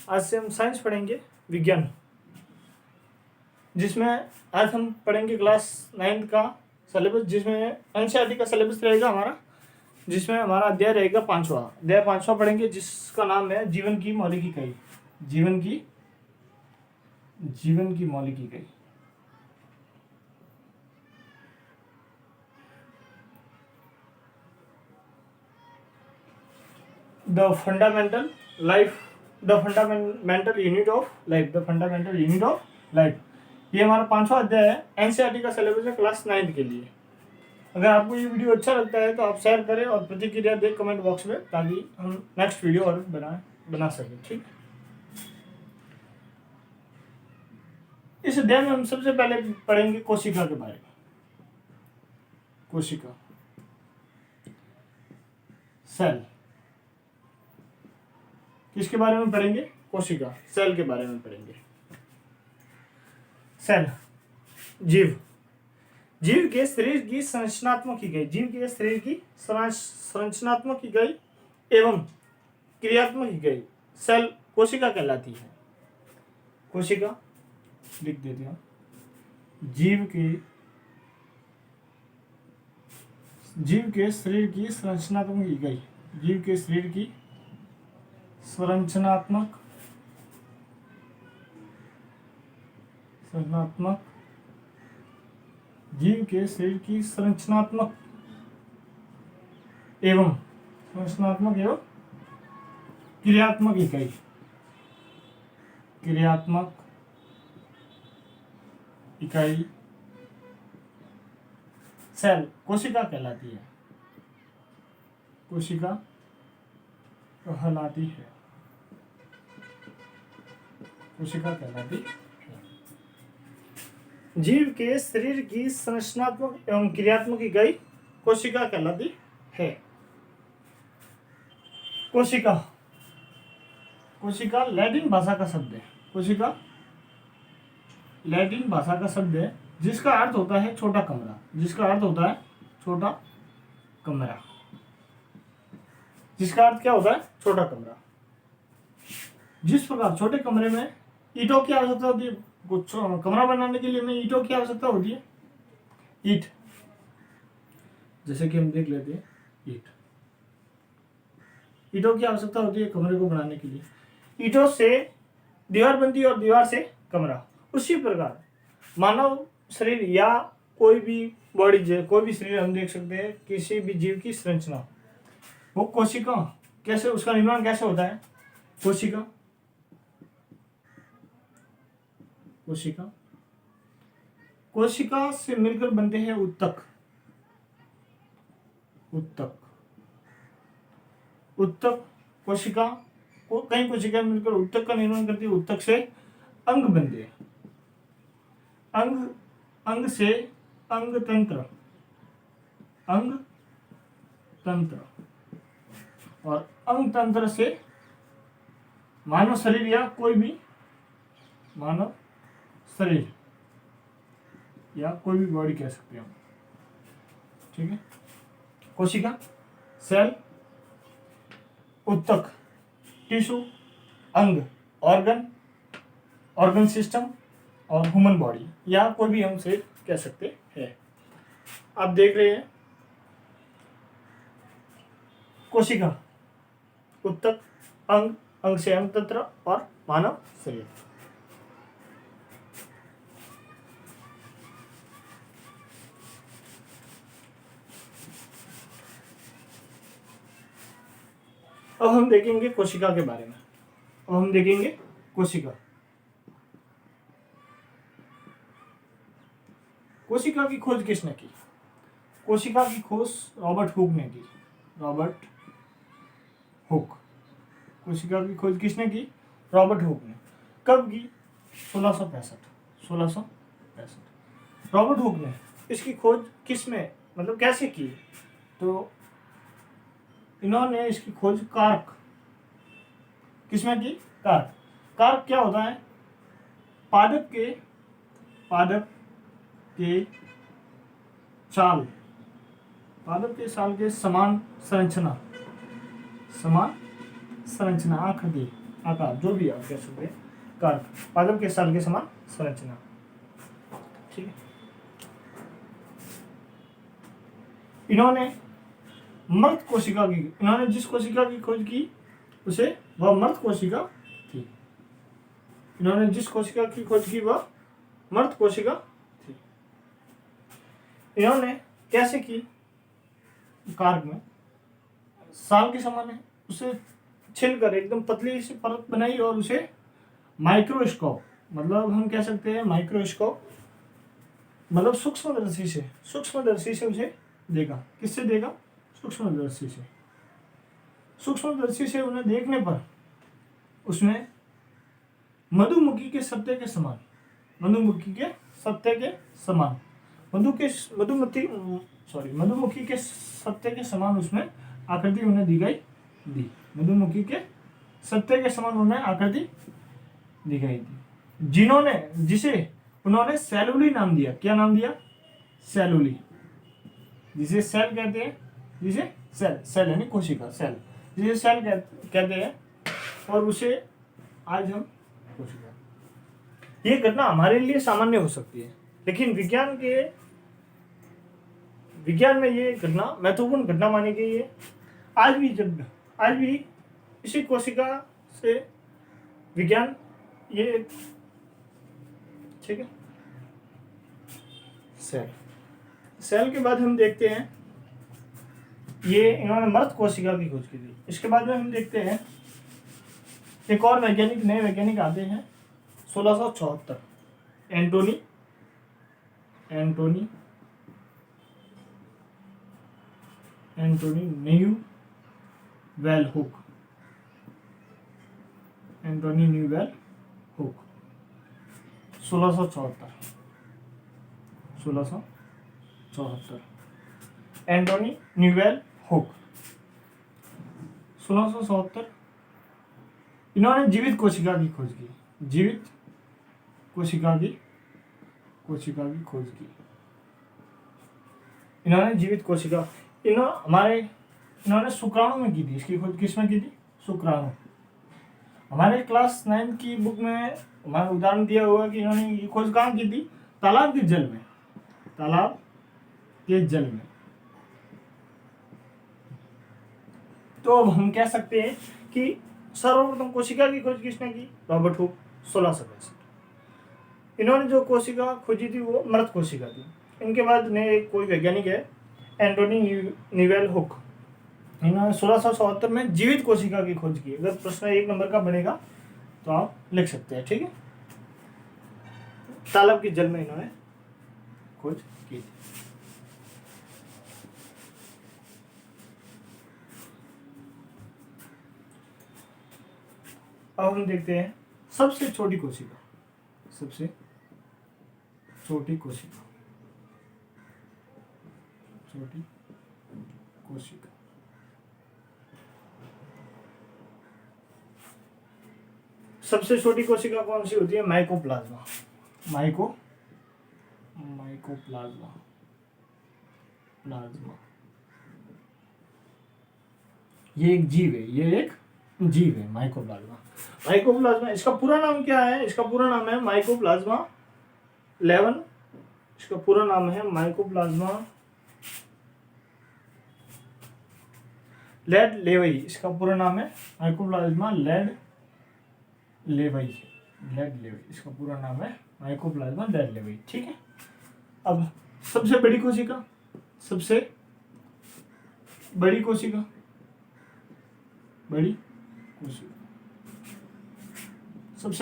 आज से हम साइंस पढ़ेंगे, विज्ञान, जिसमें आज हम पढ़ेंगे क्लास 9 का सिलेबस, जिसमें एनसीईआरटी का सिलेबस रहेगा हमारा, जिसमें हमारा अध्याय रहेगा 5वां। अध्याय 5वां पढ़ेंगे जिसका नाम है जीवन की मौलिक इकाई। जीवन की मौलिक इकाई। The fundamental unit of life. ये हमारा 5वां अध्याय है, एनसीईआरटी का सिलेबस है क्लास 9 के लिए। अगर आपको ये वीडियो अच्छा लगता है तो आप शेयर करें और प्रतिक्रिया दें कमेंट बॉक्स में, ताकि हम नेक्स्ट वीडियो और बना सकें। ठीक, इस अध्याय में हम सबसे पहले पढ़ेंगे कोशिका के बारे में। कोशिका, सेल। किसके बारे में पढ़ेंगे? कोशिका, सेल के बारे में पढ़ेंगे। सेल, जीव के शरीर की संरचनात्मक इकाई एवं क्रियात्मक इकाई सेल कोशिका कहलाती है। कोशिका लिख देते हैं। जीव के शरीर की संरचनात्मक इकाई, जीव के शरीर की संरचनात्मक जीव के शरीर की संरचनात्मक एवं क्रियात्मक इकाई सेल कोशिका कहलाती है। कोशिका कहलाती है। जीव के शरीर की संरचनात्मक एवं क्रियात्मक इकाई कोशिका कहलाती है। कोशिका लैटिन भाषा का शब्द है। कोशिका लैटिन भाषा का शब्द है, जिसका अर्थ होता है छोटा कमरा। जिसका अर्थ क्या होता है? छोटा कमरा। जिस प्रकार छोटे कमरे में ईंटों की आवश्यकता होती है, कुछ कमरा बनाने के लिए हमें ईंटों की आवश्यकता होती है। ईंट, जैसे कि हम देख लेते हैं, ईंटों की आवश्यकता होती है कमरे को बनाने के लिए। ईंटों से दीवार बनती है और दीवार से कमरा। उसी प्रकार मानव शरीर या कोई भी बॉडी, कोई भी शरीर हम देख सकते हैं, किसी भी जीव की संरचना, वो कोशिका, कैसे उसका निर्माण कैसे होता है? कोशिका से मिलकर बनते हैं उत्तक। कोशिका को कई कोशिका मिलकर उत्तक का निर्माण करती है। उत्तक से अंग बनते हैं। अंग से अंग तंत्र और अंग तंत्र से मानव शरीर या कोई भी बॉडी कह सकते हैं हम। ठीक है, कोशिका, सेल, उत्तक, टिश्यू, अंग, ऑर्गन सिस्टम और ह्यूमन बॉडी, या कोई भी हम शरीर कह सकते हैं। आप देख रहे हैं कोशिका, उत्तक, अंग से अंग तंत्र और मानव शरीर। अब हम देखेंगे कोशिका के बारे में। कोशिका की खोज किसने की? कोशिका की खोज रॉबर्ट हुक ने की। कोशिका की खोज किसने की? रॉबर्ट हुक ने। कब की? 1665। रॉबर्ट हुक ने इसकी खोज किसमें, मतलब कैसे की? तो इन्होंने इसकी खोज कार्क, किसमें की? कार्क क्या होता है? पादप के साल के समान संरचना, आकृति आकार, जो भी आप कह सकते हैं, कारक, पादप के साल के समान संरचना। ठीक है, इन्होंने मृत कोशिका की, इन्होंने जिस कोशिका की खोज की उसे वह मृत कोशिका थी। इन्होंने जिस कोशिका की खोज की वह मृत कोशिका थी। इन्होंने कैसे की, कारक में साल के समान है, उसे छिलकर एकदम पतली सी परत बनाई और उसे माइक्रोस्कोप, मतलब हम कह सकते हैं माइक्रोस्कोप, मतलब सूक्ष्मदर्शी से उसे देखा। किससे देखा? सूक्ष्मदर्शी से। सूक्ष्मदर्शी से उन्हें देखने पर उसमें मधुमक्खी के सत्ते के समान, मधुमक्खी के सत्ते के समान, मधुमक्खी के सत्ते के समान उसमें आकृति उन्हें दिखाई दी। मधुमक्खी के सत्ते के समान उन्हें आकृति दिखाई दी, जिसे उन्होंने सेलुली नाम दिया। क्या नाम दिया? सेलुली, जिसे सेल कहते हैं, जिसे सेल यानी कोशिका, सेल, जिसे सेल कहते हैं, और उसे आज हम कोशिका। ये घटना हमारे लिए सामान्य हो सकती है, लेकिन विज्ञान में ये घटना महत्वपूर्ण घटना मानी गई है। आज भी इसी कोशिका से विज्ञान, ये ठीक है, सेल के बाद हम देखते हैं, ये इन्होंने मृत कोशिका की खोज की थी। इसके बाद में हम देखते हैं एक और नए वैज्ञानिक आते हैं 1674, एंटोनी न्यूवेल हुक। 1674 एंटोनी न्यूवेल हुक। 1674 इन्होंने जीवित कोशिका की खोज की। इन्होंने जीवित कोशिका, इन्होंने शुक्राणु में की थी। इसकी खोज किसमें की थी? शुक्राणु। हमारे क्लास 9 की बुक में हमारा उदाहरण दिया हुआ कि इन्होंने ये खोज कहाँ की थी? तालाब के जल में। तो अब हम कह सकते हैं कि सर्वप्रथम कोशिका की खोज किसने की? Robert Hooke, 1665। इन्होंने जो कोशिका खोजी थी वो मृत कोशिका थी। इनके बाद कोई वैज्ञानिक है, एंटोनी न्यूवेल हुक। इन्होंने 1674 में जीवित कोशिका की खोज की। अगर प्रश्न 1 नंबर का बनेगा तो आप लिख सकते हैं। ठीक है, तालाब के जल में इन्होंने खोज की थी। अब हम देखते हैं सबसे छोटी कोशिका। सबसे छोटी कोशिका सबसे छोटी कोशिका कौन सी होती है? माइकोप्लाज्मा। माइकोप्लाज्मा ये एक जीव है, माइकोप्लाज्मा। इसका पूरा नाम क्या है? इसका पूरा नाम है माइकोप्लाज्मा लेवन। इसका पूरा नाम है माइकोप्लाज्मा लेड लेवई। इसका पूरा नाम है माइकोप्लाज्मा लेड लेवई। इसका पूरा नाम है माइकोप्लाज्मा लेड लेवई। ठीक है, अब सबसे बड़ी कोशिका, सबसे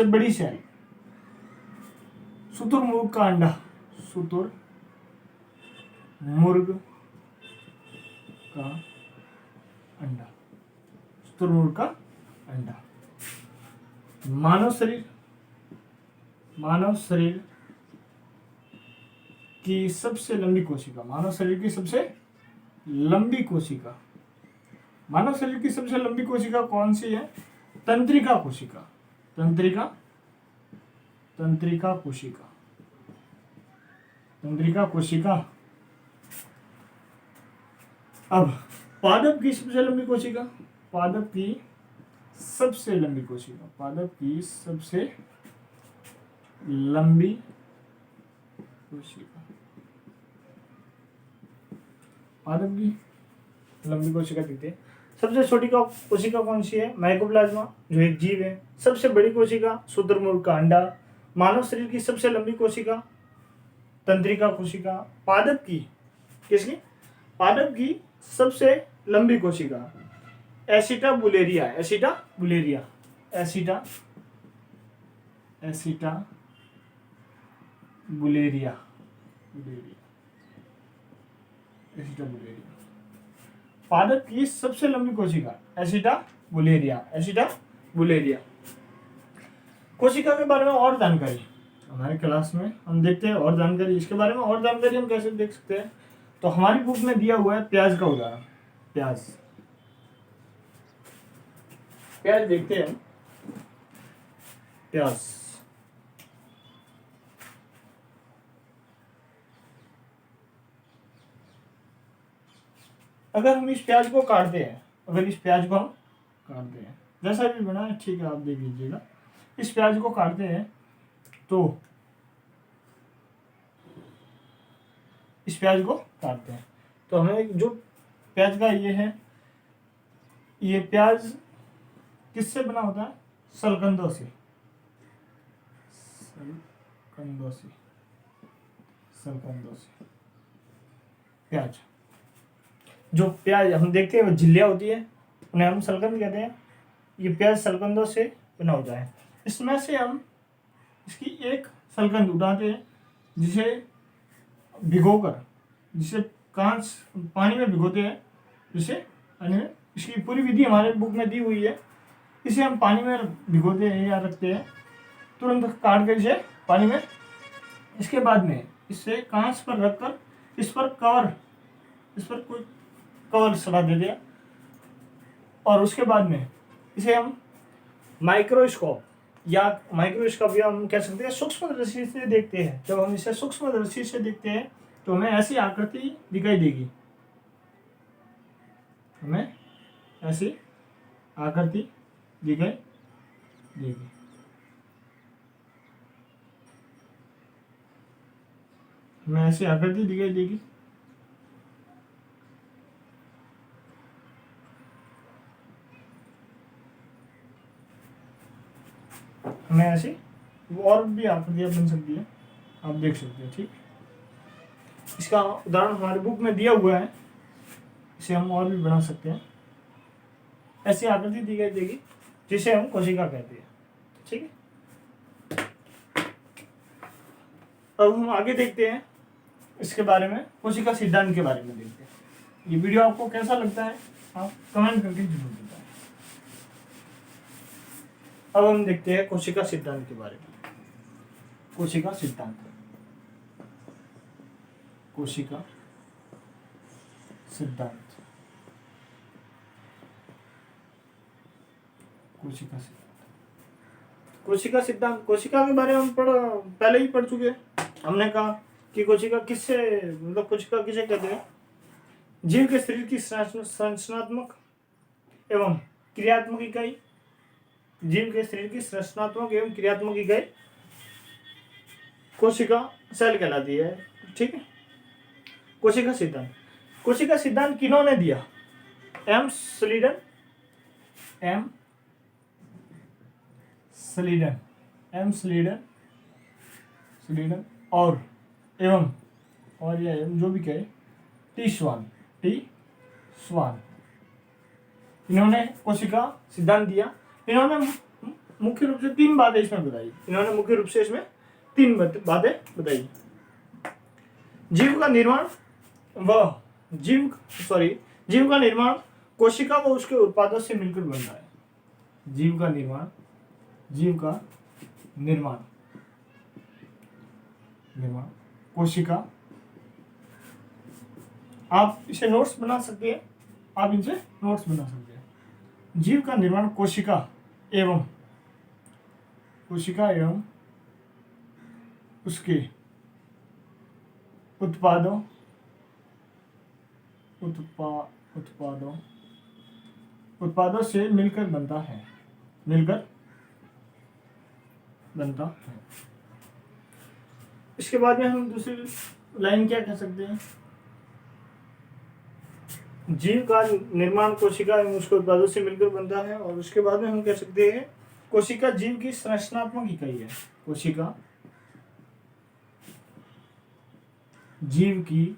बड़ी सेल, शुतुरमुर्ग का अंडा। मानव शरीर की सबसे लंबी कोशिका। मानव शरीर की सबसे लंबी कोशिका कौन सी है? तंत्रिका कोशिका। अब पादप की सबसे लंबी कोशिका। पादप की सबसे लंबी कोशिका, पादप की सबसे लंबी कोशिका, पादप की लंबी कोशिका दिखती है। सबसे छोटी कोशिका कौन सी है? माइकोप्लाज्मा, जो एक जीव है। सबसे बड़ी कोशिका शुतुरमुर्ग का अंडा। मानव शरीर की सबसे लंबी कोशिका तंत्रिका कोशिका। पादप की, किसकी? पादप की सबसे लंबी कोशिका एसिटाबुलेरिया, एसिटाबुलेरिया, एसिटा एसिटाबुलेरिया, एसिटाबुलेरिया, पादप की सबसे लंबी कोशिका एसिटाबुलेरिया, एसिटाबुलेरिया। कोशिका के बारे में और जानकारी हमारे क्लास में हम देखते हैं। और जानकारी, इसके बारे में और जानकारी हम कैसे देख सकते हैं? तो हमारी बुक में दिया हुआ है प्याज का उदाहरण। प्याज, प्याज देखते हैं। प्याज, अगर हम इस प्याज को काटते हैं, अगर इस प्याज को हम काटते हैं, जैसा भी बना है ठीक है, आप देख लीजिएगा। इस प्याज को काटते हैं तो इस प्याज को काटते हैं तो हमें जो प्याज का ये है, ये प्याज किससे बना होता है? सलकंदों से, सलकंदों से, सलकंदों से। प्याज, जो प्याज हम देखते हैं वो झिल्लियाँ होती है, उन्हें हम सलकंद कहते हैं। ये प्याज सलकंदों से बना होता है। इसमें से हम इसकी एक सलकंद उठाते हैं, जिसे भिगोकर, जिसे कांच पानी में भिगोते हैं, जिसे इसकी पूरी विधि हमारे बुक में दी हुई है। इसे हम पानी में भिगोते हैं या रखते हैं, तुरंत काट कर इसे पानी में। इसके बाद में इसे कांच पर रखकर इस पर कोई कवर सड़ा देते हैं, और उसके बाद में इसे हम माइक्रोस्कोप या हम कह सकते हैं सूक्ष्मदर्शी से देखते हैं। जब हम इसे सूक्ष्मदर्शी से देखते हैं तो हमें ऐसी आकृति दिखाई देगी, हमें ऐसी आकृति दिखाई देगी। हमें ऐसी आकृति दिखाई देगी। हमें ऐसी और भी आकृतियाँ बन सकती है, आप देख सकते हैं। ठीक, इसका उदाहरण हमारे बुक में दिया हुआ है, इसे हम और भी बना सकते हैं। ऐसी आकृति दिखाई देगी जिसे हम कोशिका कहते हैं। ठीक है, अब हम आगे देखते हैं इसके बारे में, कोशिका सिद्धांत के बारे में देखते हैं। ये वीडियो आपको कैसा लगता है आप कमेंट करके जरूर बताएं। अब हम देखते हैं कोशिका सिद्धांत के बारे में। कोशिका सिद्धांत, कोशिका सिद्धांत, कोशिका सिद्धांत, कोशिका सिद्धांत। कोशिका के बारे में हम पहले ही पढ़ चुके हैं। हमने कहा कि कोशिका किससे, मतलब कोशिका किसे कहते हैं? जीव के शरीर की संरचनात्मक एवं क्रियात्मक इकाई। जीव के शरीर की संरचनात्मक एवं क्रियात्मक इकाई कोशिका सेल कहलाती है। ठीक है, कोशिका सिद्धांत। कोशिका सिद्धांत किन्होंने दिया? एम स्लीडन, एम स्लीडन और ये जो भी कहे टी स्वान, इन्होंने कोशिका सिद्धांत दिया। इन्होंने मुख्य रूप से तीन बातें इसमें बताई। जीव का निर्माण कोशिका व उसके उत्पादों से मिलकर बन रहा है। जीव का निर्माण कोशिका, आप इसे नोट्स बना सकते हैं, जीव का निर्माण कोशिका एवं उसके उत्पादों से मिलकर बनता है। मिलकर बनता है। इसके बाद में हम दूसरी लाइन क्या कह सकते हैं, जीव का निर्माण कोशिका एवं उसके उत्पादों से मिलकर बनता है। और उसके बाद में हम कह सकते हैं कोशिका जीव की संरचनात्मक इकाई है। कोशिका जीव की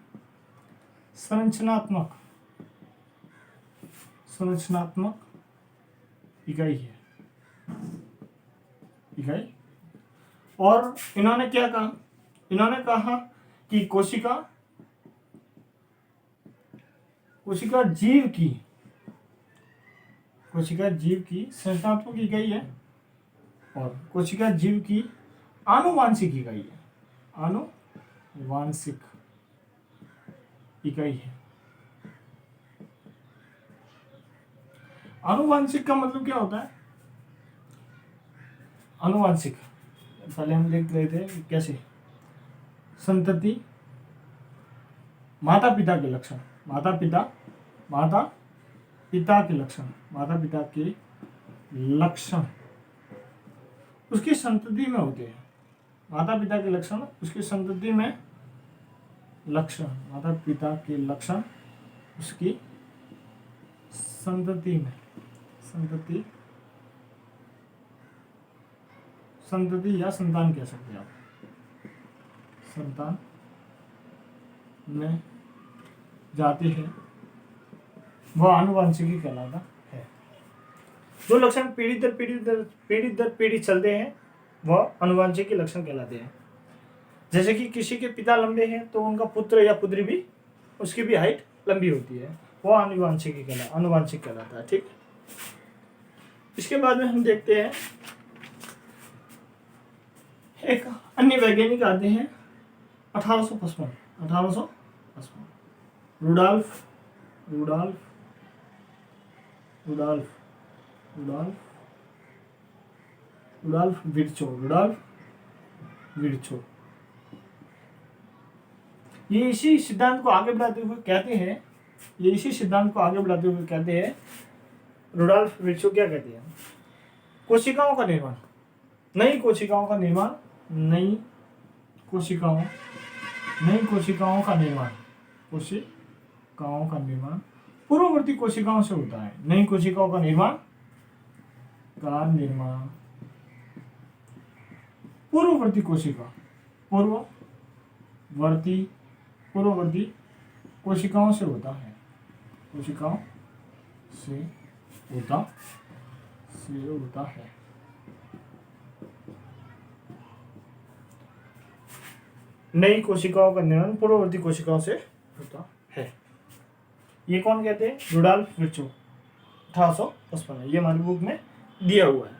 संरचनात्मक इकाई है, इकाई। और इन्होंने क्या कहा, इन्होंने कहा कि कोशिका जीव की संरचनात्मक इकाई है और कोशिका जीव की आनुवांशिक इकाई है, आनुवांशिक इकाई है। आनुवांशिक का मतलब क्या होता है, आनुवांशिक पहले हम देख रहे थे कैसे, संतति, माता पिता के लक्षण, माता पिता के लक्षण उसकी संतति में होते हैं। माता पिता के लक्षण उसकी संतति में लक्षण, माता पिता के लक्षण उसकी संतति में, संतति या संतान कह सकते हैं आप, संतान में जाते हैं, वह आनुवंशिकी कहलाता है। जो लक्षण पीढ़ी दर पीढ़ी चलते हैं वह आनुवंशिकी लक्षण कहलाते हैं। जैसे कि किसी के पिता लंबे हैं तो उनका पुत्र या पुत्री भी, उसकी भी हाइट लंबी होती है, वह आनुवंशिक कहलाता है। ठीक। इसके बाद में हम देखते हैं एक अन्य वैज्ञानिक आते हैं 1855 रुडॉल्फ विर्चो। ये इसी सिद्धांत को आगे बढ़ाते हुए कहते हैं, रुडॉल्फ विर्चो क्या कहते हैं, कोशिकाओं का निर्माण, नई कोशिकाओं का निर्माण पूर्ववर्ती कोशिकाओं से होता है। नई कोशिकाओं का निर्माण पूर्ववर्ती कोशिकाओं से होता है, नई कोशिकाओं का निर्माण पूर्ववर्ती कोशिकाओं से होता है। ये कौन कहते हैं, रुडॉल्फ विर्चो, 1855, ये हमारी बुक में दिया हुआ है।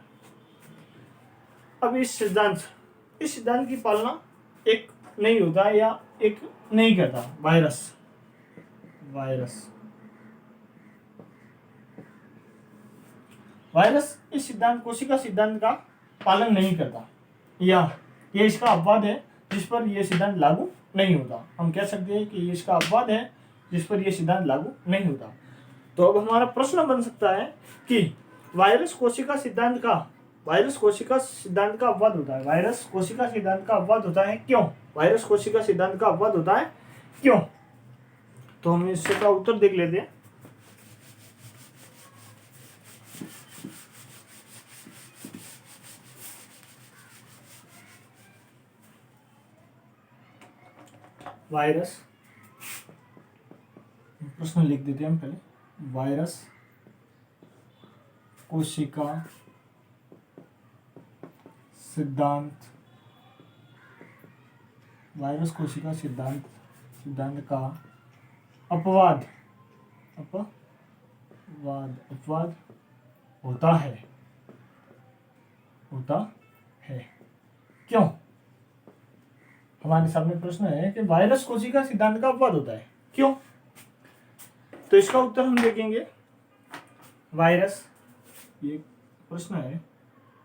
अब इस सिद्धांत की पालना एक नहीं होता या एक नहीं करता वायरस इस कोशिका सिद्धांत का पालन नहीं करता, या ये इसका अपवाद है जिस पर यह सिद्धांत लागू नहीं होता। हम कह सकते हैं कि ये इसका अपवाद है जिस पर यह सिद्धांत लागू नहीं होता। तो अब हमारा प्रश्न बन सकता है कि वायरस कोशिका सिद्धांत का अपवाद होता है। वायरस कोशिका सिद्धांत का अपवाद होता है क्यों? तो हम इसका उत्तर देख लेते हैं। वायरस, प्रश्न लिख देते हैं हम पहले, वायरस कोशिका सिद्धांत का अपवाद होता है क्यों? हमारे सामने प्रश्न है कि वायरस कोशिका सिद्धांत का अपवाद होता है क्यों? तो इसका उत्तर हम देखेंगे। वायरस, ये प्रश्न है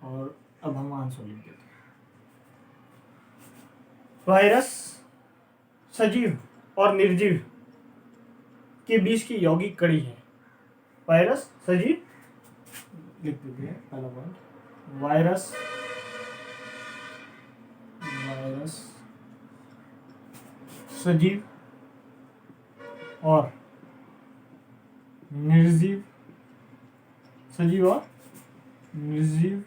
और अब हम आंसर लिख देते हैं। वायरस सजीव और निर्जीव के बीच की यौगिक कड़ी है। वायरस सजीव लिख देते हैं पहला पॉइंट, वायरस वायरस सजीव और निर्जीव, सजीव और निर्जीव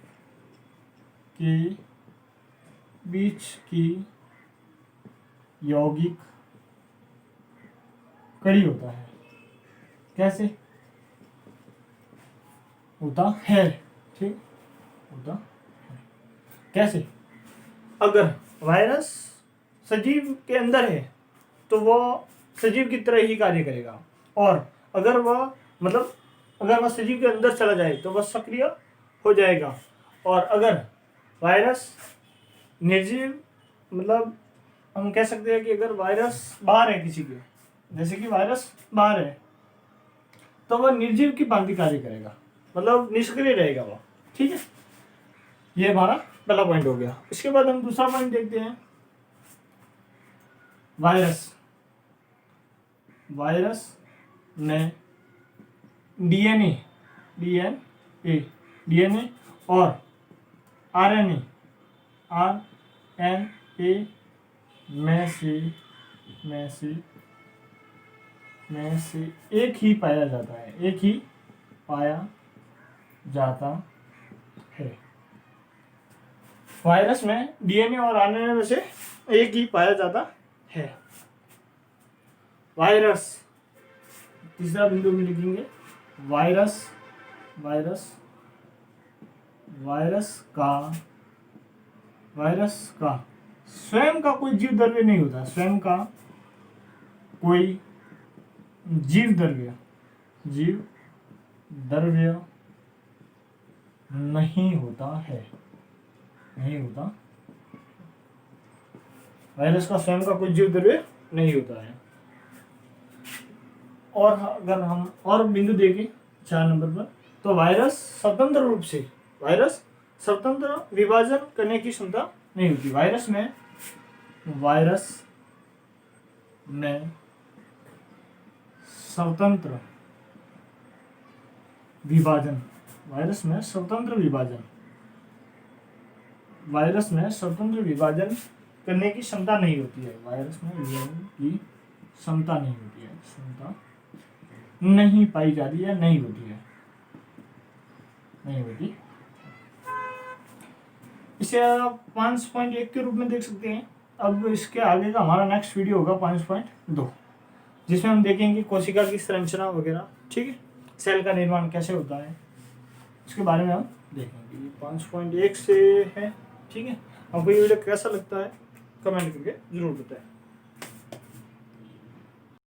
के बीच की यौगिक कड़ी होता है। कैसे होता है? ठीक, होता है कैसे? अगर वायरस सजीव के अंदर है तो वह सजीव की तरह ही कार्य करेगा, और अगर वह सजीव के अंदर चला जाए तो वह सक्रिय हो जाएगा। और अगर वायरस निर्जीव, मतलब हम कह सकते हैं कि अगर वायरस बाहर है किसी के, जैसे कि वायरस बाहर है, तो वह निर्जीव की भांति कार्य करेगा, मतलब निष्क्रिय रहेगा वह। ठीक है, ये हमारा पहला पॉइंट हो गया। इसके बाद हम दूसरा पॉइंट देखते हैं, वायरस में डीएनए और आरएनए में से एक ही पाया जाता है। वायरस में डीएनए और आरएनए में से एक ही पाया जाता है। वायरस, तीसरा बिंदु में लिखेंगे, वायरस का स्वयं का कोई जीव द्रव्य नहीं होता, स्वयं का कोई जीव द्रव्य नहीं होता है, वायरस का स्वयं का कोई जीव द्रव्य नहीं होता है। और अगर हम और बिंदु देखें 4 नंबर पर, तो वायरस स्वतंत्र विभाजन करने की क्षमता नहीं होती। वायरस में स्वतंत्र विभाजन करने की क्षमता नहीं होती है। वायरस में विभाजन की क्षमता नहीं होती है, नहीं पाई जाती है, नहीं होती। इसे आप 5.1 के रूप में देख सकते हैं। अब इसके आगे का हमारा नेक्स्ट वीडियो होगा 5.2, जिसमें हम देखेंगे कोशिका की संरचना वगैरह। ठीक है, सेल का निर्माण कैसे होता है, इसके बारे में हम देखेंगे। ये 5.1 से है। ठीक है, आपको ये वीडियो कैसा लगता है कमेंट करके जरूर बताएं।